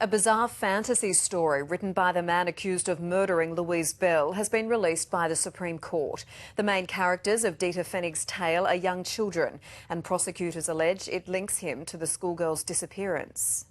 A bizarre fantasy story written by the man accused of murdering Louise Bell has been released by the Supreme Court. The main characters of Dieter Pfennig's tale are young children, and prosecutors allege it links him to the schoolgirl's disappearance.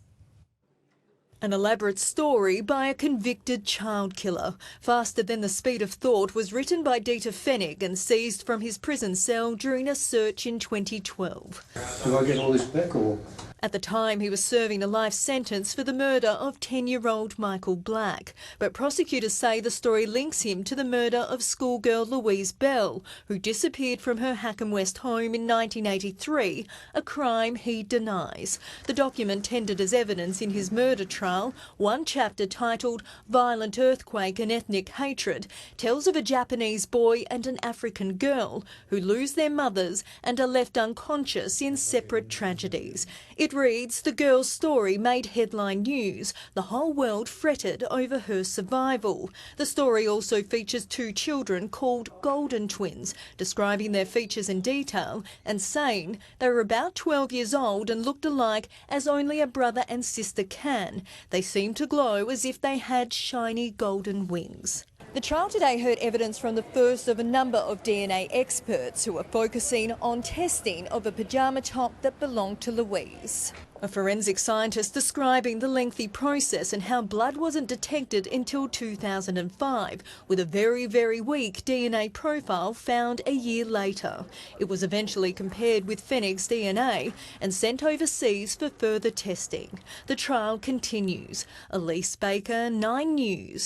An elaborate story by a convicted child killer. Faster Than the Speed of Thought was written by Dieter Pfennig and seized from his prison cell during a search in 2012. Do I get all this back or...? At the time, he was serving a life sentence for the murder of 10-year-old Michael Black. But prosecutors say the story links him to the murder of schoolgirl Louise Bell, who disappeared from her Hackham West home in 1983, a crime he denies. The document tendered as evidence in his murder trial, one chapter titled Violent Earthquake and Ethnic Hatred, tells of a Japanese boy and an African girl who lose their mothers and are left unconscious in separate tragedies. It reads, the girl's story made headline news. The whole world fretted over her survival. The story also features two children called Golden Twins, describing their features in detail and saying they were about 12 years old and looked alike as only a brother and sister can. They seemed to glow as if they had shiny golden wings. The trial today heard evidence from the first of a number of DNA experts who are focusing on testing of a pyjama top that belonged to Louise. A forensic scientist describing the lengthy process and how blood wasn't detected until 2005, with a very, very weak DNA profile found a year later. It was eventually compared with Pfennig's DNA and sent overseas for further testing. The trial continues. Elise Baker, 9 News.